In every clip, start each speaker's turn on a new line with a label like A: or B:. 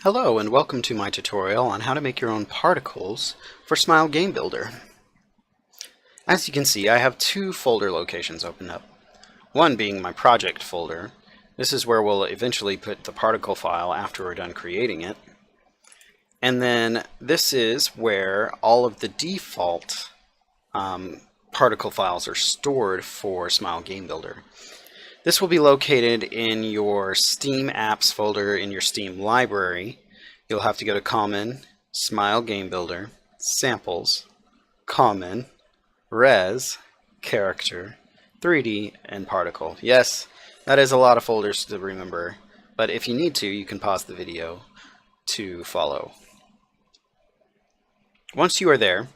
A: Hello and welcome to my tutorial on how to make your own particles for Smile Game Builder. As you can see, I have two folder locations opened up. One being my project folder. This is where we'll eventually put the particle file after we're done creating it. And then this is where all of the default particle files are stored for Smile Game Builder. This will be located in your Steam Apps folder in your Steam library. You'll have to go to Common, Smile Game Builder, Samples, Common, Res, Character, 3D, and Particle. Yes, that is a lot of folders to remember, but if you need to, you can pause the video to follow. Once you are there,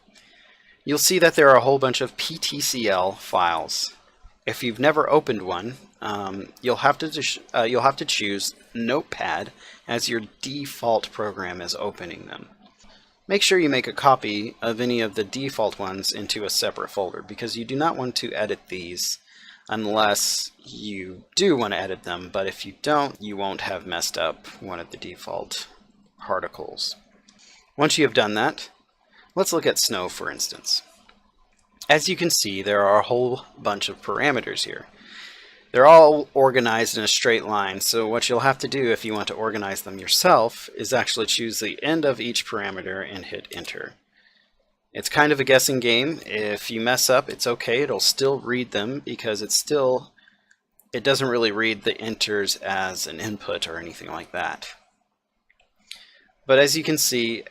A: you'll see that there are a whole bunch of PTCL files. If you've never opened one, you'll have to choose Notepad as your default program is opening them. Make sure you make a copy of any of the default ones into a separate folder because you do not want to edit these unless you do want to edit them, but if you don't, you won't have messed up one of the default particles. Once you have done that, let's look at snow, for instance. As you can see, there are a whole bunch of parameters here. They're all organized in a straight line, so what you'll have to do if you want to organize them yourself is actually choose the end of each parameter and hit enter. It's kind of a guessing game. If you mess up, it's okay. It'll still read them because it doesn't really read the enters as an input or anything like that. But as you can see,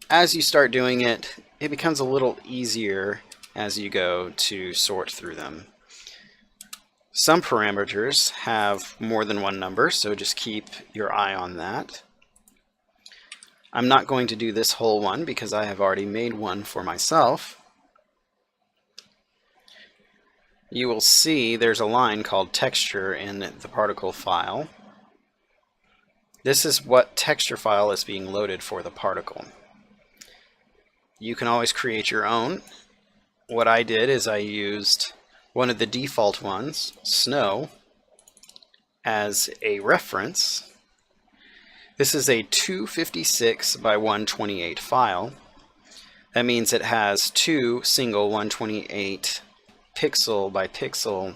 A: as you start doing it, it becomes a little easier as you go to sort through them. Some parameters have more than one number, so just keep your eye on that. I'm not going to do this whole one because I have already made one for myself. You will see there's a line called texture in the particle file. This is what texture file is being loaded for the particle. You can always create your own. What I did is I used one of the default ones, snow, as a reference. This is a 256 by 128 file. That means it has two single 128 pixel by pixel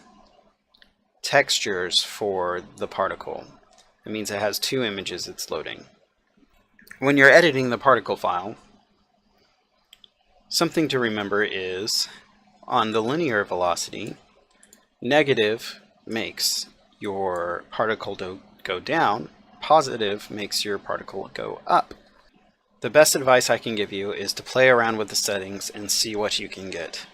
A: textures for the particle. It means it has two images it's loading. When you're editing the particle file, something to remember is on the linear velocity, negative makes your particle go down, positive makes your particle go up. The best advice I can give you is to play around with the settings and see what you can get.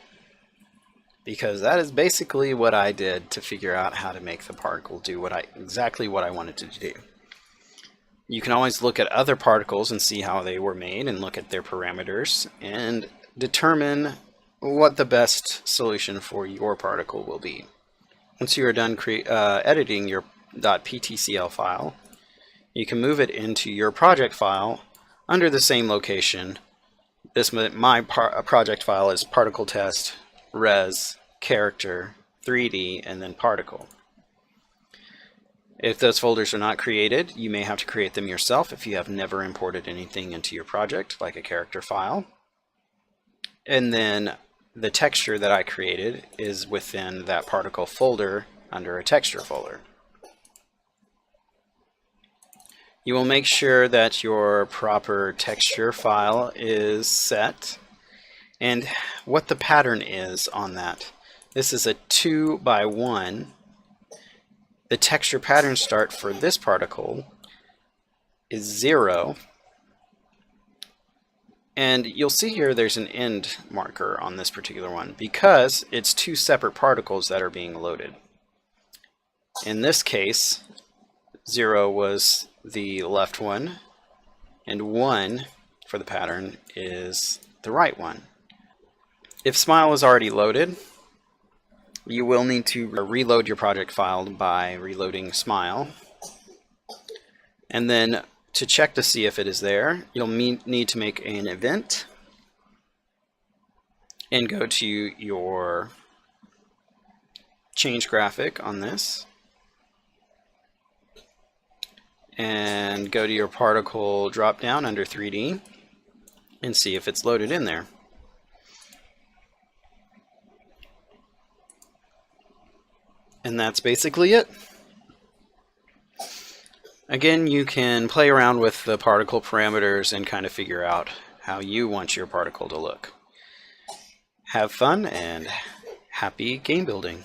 A: Because that is basically what I did to figure out how to make the particle do exactly what I wanted it to do. You can always look at other particles and see how they were made and look at their parameters and determine what the best solution for your particle will be. Once you are done editing your .ptcl file, you can move it into your project file under the same location. My project file is particle test, res, character, 3D, and then particle. If those folders are not created, you may have to create them yourself if you have never imported anything into your project, like a character file. And then the texture that I created is within that particle folder under a texture folder. You will make sure that your proper texture file is set and what the pattern is on that. This is a 2 by 1. The texture pattern start for this particle is 0. And you'll see here there's an end marker on this particular one because it's two separate particles that are being loaded. In this case, 0 was the left one, and 1 for the pattern is the right one. If Smile is already loaded, you will need to reload your project file by reloading Smile. And then to check to see if it is there, you'll need to make an event and go to your change graphic on this and go to your particle drop down under 3D and see if it's loaded in there. And that's basically it. Again, you can play around with the particle parameters and kind of figure out how you want your particle to look. Have fun and happy game building.